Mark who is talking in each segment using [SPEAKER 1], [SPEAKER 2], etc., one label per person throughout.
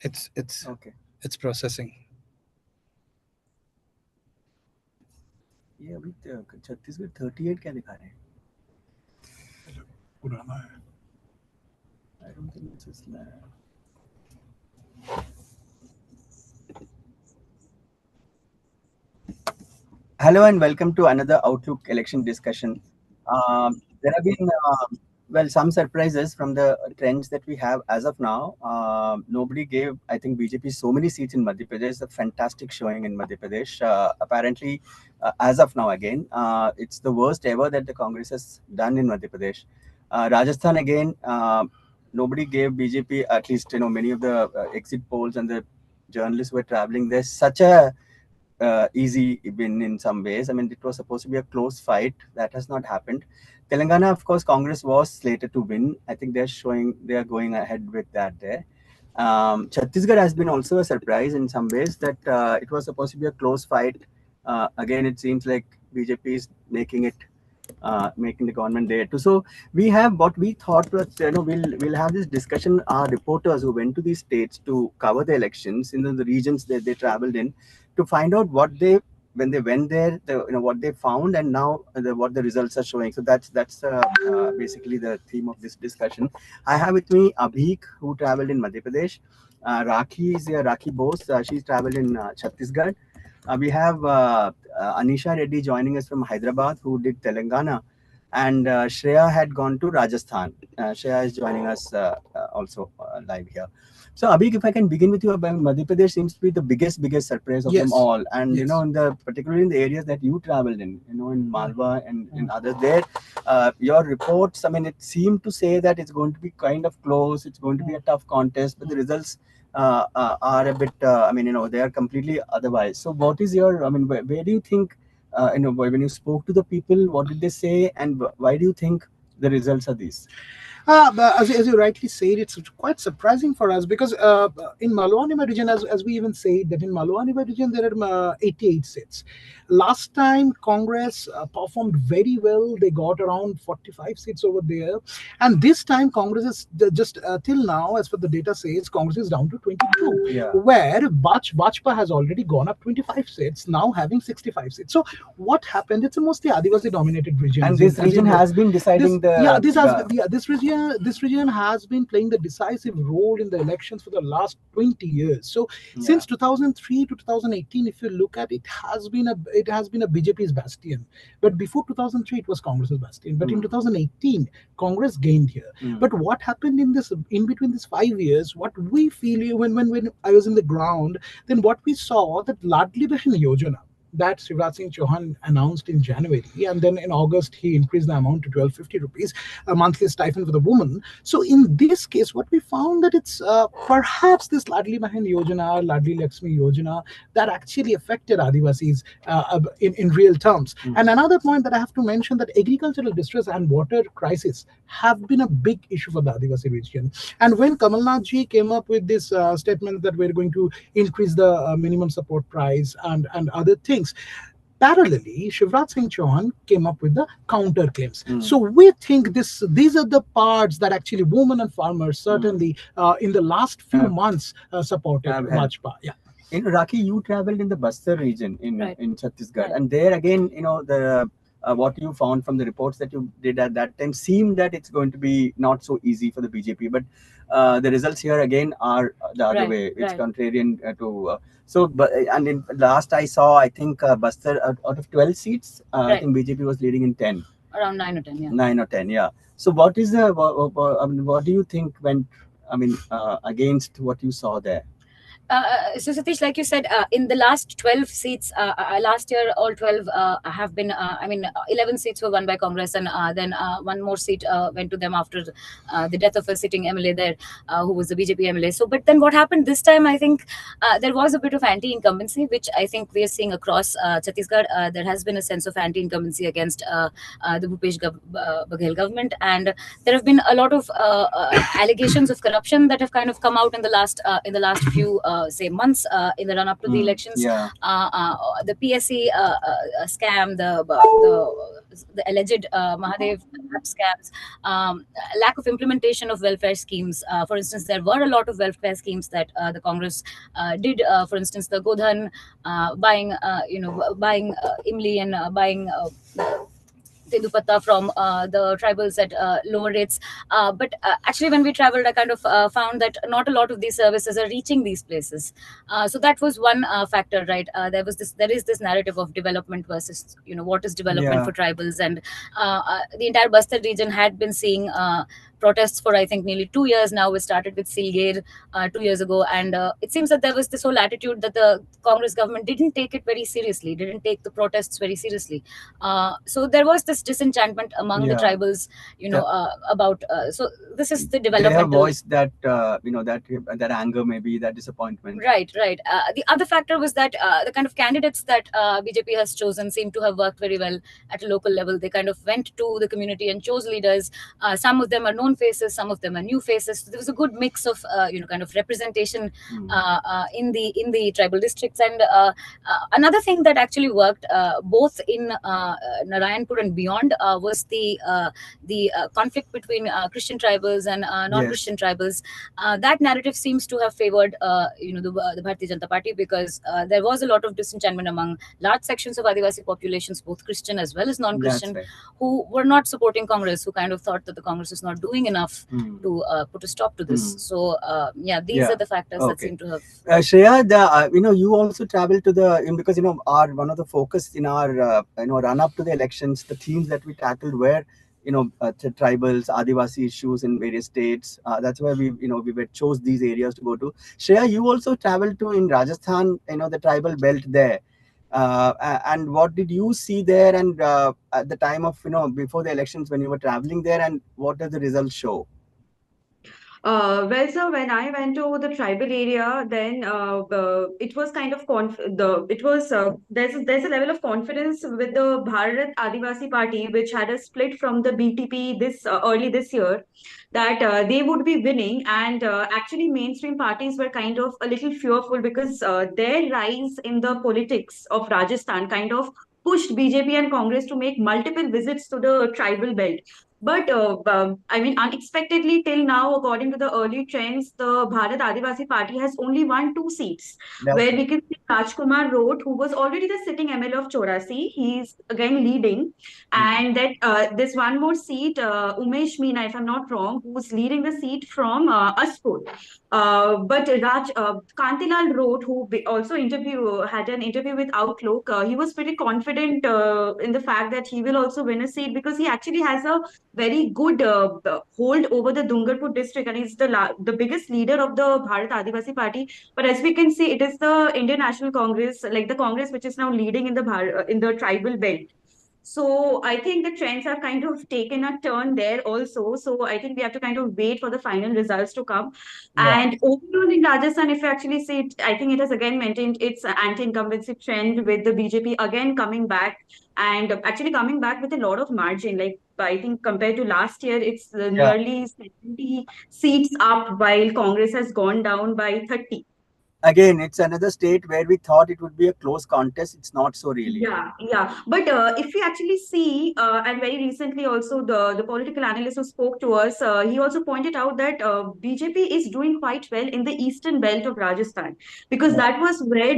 [SPEAKER 1] It's
[SPEAKER 2] Okay.
[SPEAKER 1] it's processing.
[SPEAKER 2] ये अभी छत्तीसगढ़ 38 क्या दिखा रहे हैं?
[SPEAKER 3] पुराना है.
[SPEAKER 2] I don't think it's a slab. Hello and welcome to another Outlook election discussion. There have been some surprises from the trends that we have as of now. Nobody gave, I think, BJP so many seats in Madhya Pradesh. A fantastic showing in Madhya Pradesh. Apparently, as of now, again, it's the worst ever that the Congress has done in Madhya Pradesh. Rajasthan again. Nobody gave BJP, at least many of the exit polls and the journalists were traveling. There's such a easy win in some ways. I mean, it was supposed to be a close fight. That has not happened. Telangana, of course, Congress was slated to win. I think they are going ahead with that there. Chhattisgarh has been also a surprise in some ways that it was supposed to be a close fight. Again, it seems like BJP is making the government there too. So we have what we thought was, we'll have this discussion. Our reporters who went to these states to cover the elections in the regions that they traveled in, to find out what they when they went there, what they found, and now what the results are showing. So that's basically the theme of this discussion. I have with me Abhik, who traveled in Madhya Pradesh. Rakhi Bose. She's traveled in Chhattisgarh. We have Anisha Reddy joining us from Hyderabad, who did Telangana, and Shreya had gone to Rajasthan. Shreya is joining us also live here. So, Abhik, if I can begin with you, Madhya Pradesh seems to be the biggest surprise of them all, and
[SPEAKER 3] Yes.
[SPEAKER 2] Particularly in the areas that you traveled in, in Malwa and in others there, your reports. I mean, it seemed to say that it's going to be kind of close. It's going to be a tough contest, but the results are a bit, they are completely otherwise. So what is your, where do you think, when you spoke to the people, what did they say, and why do you think the results are these?
[SPEAKER 3] But as you rightly said, it's quite surprising for us because in Malwa-Nimba region, as we even said, that in Malwa-Nimba region there are 88 seats. Last time Congress performed very well; they got around 45 seats over there, and this time Congress is just till now, as per the data says, Congress is down to 22.
[SPEAKER 2] Yeah.
[SPEAKER 3] Where Bajpa has already gone up 25 seats, now having 65 seats. So what happened? It's a mostly Adivasi-dominated region,
[SPEAKER 2] And this region has been deciding
[SPEAKER 3] this region has been playing the decisive role in the elections for the last 20 years. So since 2003 to 2018, if you look at it, it has been a BJP's bastion. But before 2003, it was Congress's bastion. But in 2018, Congress gained here. But what happened in between these 5 years? What we feel when I was in the ground, then what we saw that Ladli Behn Yojana that Shivraj Singh Chauhan announced in January, and then in August he increased the amount to 1250 rupees, a monthly stipend for the woman. So in this case, what we found that it's perhaps this Ladli Behn Yojana, Ladli Lakshmi Yojana that actually affected Adivasis in real terms. And another point that I have to mention, that agricultural distress and water crisis have been a big issue for the Adivasi region. And when Kamal Nath ji came up with this statement that we're going to increase the minimum support price and other things, parallelly, Shivraj Singh Chauhan came up with the counter claims. So we think these are the parts that actually women and farmers certainly in the last few months supported Bajpa. Yeah.
[SPEAKER 2] In Raki, you traveled in the Bastar region in Chhattisgarh,
[SPEAKER 4] Right.
[SPEAKER 2] and there again, the what you found from the reports that you did at that time seemed that it's going to be not so easy for the BJP, but the results here again are the other
[SPEAKER 4] Right,
[SPEAKER 2] way. It's
[SPEAKER 4] right.
[SPEAKER 2] contrarian to. And in last I saw, I think Bastar out of 12 seats, I
[SPEAKER 4] Right.
[SPEAKER 2] think BJP was leading in 10,
[SPEAKER 4] Around 9 or 10, yeah.
[SPEAKER 2] 9 or 10. Yeah. So what is the? What do you think went? Against what you saw there?
[SPEAKER 4] So Satish, like you said, in the last 12 seats, last year all 12 have been, 11 seats were won by Congress, and then one more seat went to them after the death of a sitting MLA there, who was a BJP MLA. So, but then what happened this time, I think there was a bit of anti-incumbency, which I think we are seeing across Chhattisgarh. There has been a sense of anti-incumbency against the Bhupesh Baghel government, and there have been a lot of allegations of corruption that have kind of come out in the last few say months in the run up to the elections.
[SPEAKER 2] Yeah.
[SPEAKER 4] The PSC scam, the alleged Mahadev app scams, lack of implementation of welfare schemes. For instance, there were a lot of welfare schemes that the Congress did. For instance, the Godhan buying Imli and buying Tedupatta from the tribals at lower rates. But actually, when we traveled, I kind of found that not a lot of these services are reaching these places. So that was one factor, right? There is this narrative of development versus, what is development for tribals, and the entire Bastar region had been seeing protests for I think nearly 2 years now. We started with Silgir 2 years ago, and it seems that there was this whole attitude that the Congress government didn't take it very seriously, didn't take the protests very seriously. So there was this disenchantment among the tribals, about. So this is the development.
[SPEAKER 2] They have voiced that that anger, maybe that disappointment.
[SPEAKER 4] Right. The other factor was that the kind of candidates that BJP has chosen seem to have worked very well at a local level. They kind of went to the community and chose leaders. Some of them are known faces, some of them are new faces. So there was a good mix of kind of representation in the tribal districts. And another thing that actually worked both in Narayanpur and beyond was the conflict between Christian tribals and non-Christian tribals. That narrative seems to have favored the Bharatiya Janata Party, because there was a lot of disenchantment among large sections of Adivasi populations, both Christian as well as non-Christian, who were not supporting Congress, who kind of thought that the Congress is not doing enough to put a stop to this. So these are the factors that seem to have.
[SPEAKER 2] Shreya, you also traveled to because our one of the focus in our run up to the elections, the themes that we tackled were tribals, Adivasi issues in various states. That's why we chose these areas to go to. Shreya, you also traveled to in Rajasthan, the tribal belt there. And what did you see there, and at the time of before the elections when you were traveling there, and what does the results show?
[SPEAKER 1] Well, sir, when I went to the tribal area, then it was kind of there's a level of confidence with the Bharat Adivasi Party, which had a split from the BTP early this year, that they would be winning, and actually mainstream parties were kind of a little fearful, because their rise in the politics of Rajasthan kind of pushed BJP and Congress to make multiple visits to the tribal belt. But unexpectedly till now, according to the early trends, the Bharat Adivasi Party has only won 2 seats, where we can see Rajkumar Roat, who was already the sitting MLA of Chorasi, he's again leading, and that there's one more seat, Umesh Meena, if I'm not wrong, who's leading the seat from Aspur. But Kantilal Roat, who also had an interview with Outlook, he was pretty confident in the fact that he will also win a seat, because he actually has a very good hold over the Dungarpur district, and he's the biggest leader of the Bharat Adivasi Party. But as we can see, it is the Indian National Congress, like the Congress, which is now leading in the tribal belt. So I think the trends have kind of taken a turn there also. So I think we have to kind of wait for the final results to come. And overall in Rajasthan, if you actually see it, I think it has again maintained its anti-incumbency trend, with the BJP again coming back, and actually coming back with a lot of margin. Like, I think compared to last year, it's nearly 70 seats up, while Congress has gone down by 30.
[SPEAKER 2] Again, it's another state where we thought it would be a close contest. It's not so really.
[SPEAKER 1] Yeah. But if we actually see, and very recently also the political analyst who spoke to us, he also pointed out that BJP is doing quite well in the eastern belt of Rajasthan, because that was where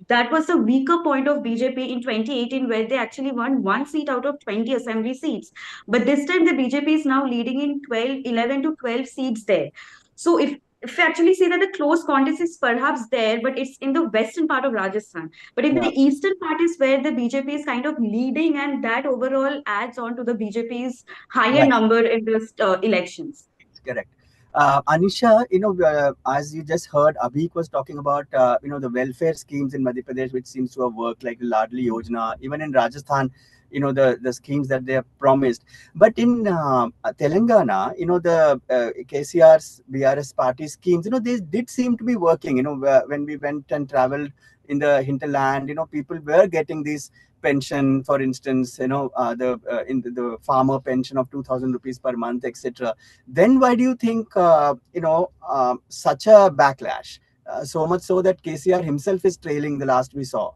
[SPEAKER 1] that was the weaker point of BJP in 2018, where they actually won 1 seat out of 20 assembly seats. But this time the BJP is now leading in 11 to 12 seats there. So if we actually say that the close contest is perhaps there, but it's in the western part of Rajasthan. But in the eastern part is where the BJP is kind of leading, and that overall adds on to the BJP's higher number in the elections.
[SPEAKER 2] Correct. Anisha, as you just heard, Abhik was talking about, the welfare schemes in Madhya Pradesh, which seems to have worked, like the Ladli Yojana, even in Rajasthan, the schemes that they have promised. But in Telangana, the KCR's BRS party schemes, they did seem to be working. When we went and traveled in the hinterland, people were getting these pension, for instance, the farmer pension of 2,000 rupees per month, etc. Then why do you think, such a backlash? so much so that KCR himself is trailing the last we saw.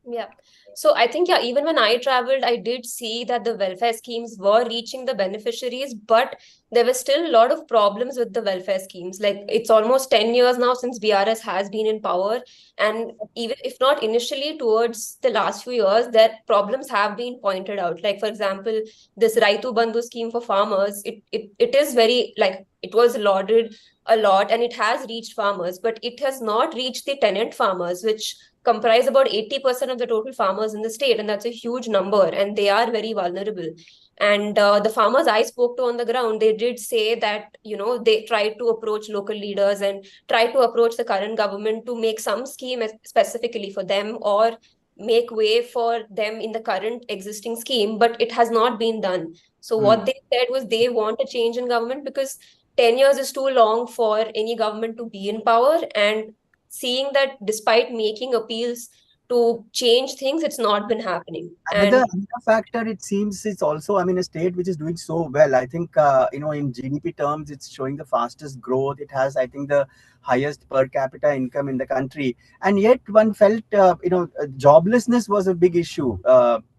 [SPEAKER 5] Yeah. So I think, yeah, even when I traveled, I did see that the welfare schemes were reaching the beneficiaries, but there were still a lot of problems with the welfare schemes. Like, it's almost 10 years now since BRS has been in power. And even if not initially, towards the last few years, that problems have been pointed out. Like, for example, this Raitu Bandhu scheme for farmers, it is very, like, it was lauded a lot and it has reached farmers, but it has not reached the tenant farmers, which comprise about 80% of the total farmers in the state, and that's a huge number, and they are very vulnerable. And the farmers I spoke to on the ground, they did say that, they tried to approach local leaders and try to approach the current government to make some scheme specifically for them or make way for them in the current existing scheme, but it has not been done. So what they said was they want a change in government because 10 years is too long for any government to be in power, and seeing that despite making appeals to change things, it's not been happening.
[SPEAKER 2] Another factor, it seems, is also, I mean, a state which is doing so well. I think, in GDP terms, it's showing the fastest growth. It has, I think, the highest per capita income in the country. And yet one felt, joblessness was a big issue,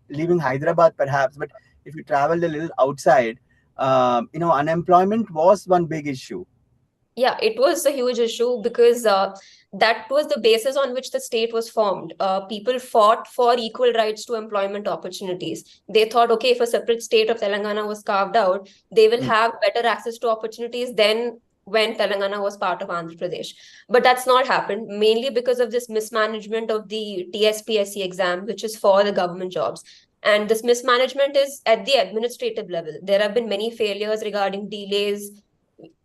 [SPEAKER 2] leaving Hyderabad perhaps. But if you traveled a little outside, unemployment was one big issue.
[SPEAKER 5] Yeah, it was a huge issue because that was the basis on which the state was formed. People fought for equal rights to employment opportunities. They thought, okay, if a separate state of Telangana was carved out, they will have better access to opportunities than when Telangana was part of Andhra Pradesh. But that's not happened, mainly because of this mismanagement of the TSPSC exam, which is for the government jobs. And this mismanagement is at the administrative level. There have been many failures regarding delays,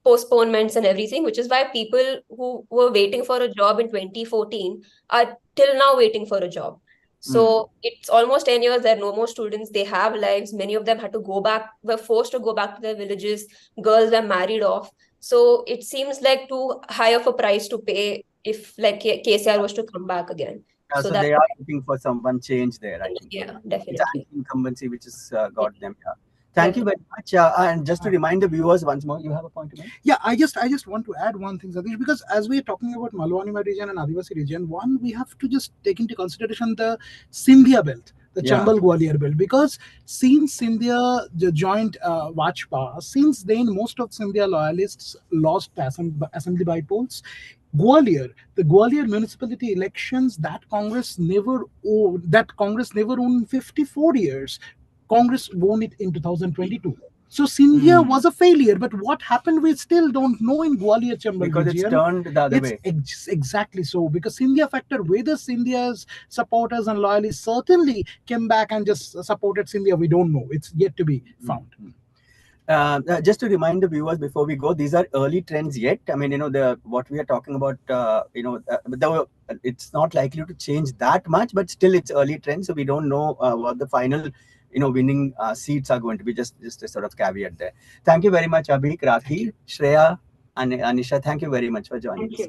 [SPEAKER 5] postponements and everything, which is why people who were waiting for a job in 2014 are till now waiting for a job. So it's almost 10 years. There are no more students. They have lives. Many of them had to go back, were forced to go back to their villages. Girls were married off. So it seems like too high of a price to pay if like KCR was to come back again.
[SPEAKER 2] So they are looking for someone change there, I think.
[SPEAKER 5] Yeah, definitely.
[SPEAKER 2] It's incumbency which has got them. Yeah. Thank you very much. And just to remind the viewers once more, you have a point to make?
[SPEAKER 3] Yeah, I just want to add one thing, Satish, because as we are talking about Malwa-Nima region and Adivasi region, one, we have to just take into consideration the Sindhia belt, the Chambal Gwalior belt, because since Sindhia joined Vajpayee, since then most of Sindhia loyalists lost assembly by polls. Gwalior, the Gwalior municipality elections that Congress never won 54 years. Congress won it in 2022. So Sindhia was a failure, but what happened we still don't know in Gwalior Chambal
[SPEAKER 2] because
[SPEAKER 3] region.
[SPEAKER 2] It's turned the other way.
[SPEAKER 3] Exactly so, because Sindhia factor, whether Sindhia's supporters and loyalists certainly came back and just supported Sindhia, we don't know. It's yet to be found.
[SPEAKER 2] Just to remind the viewers before we go, these are early trends yet. I mean, what we are talking about, it's not likely to change that much, but still it's early trends. So we don't know what the final, winning seats are going to be. Just a sort of caveat there. Thank you very much, Abhik, Rakhi, Shreya, and Anisha. Thank you very much for joining us.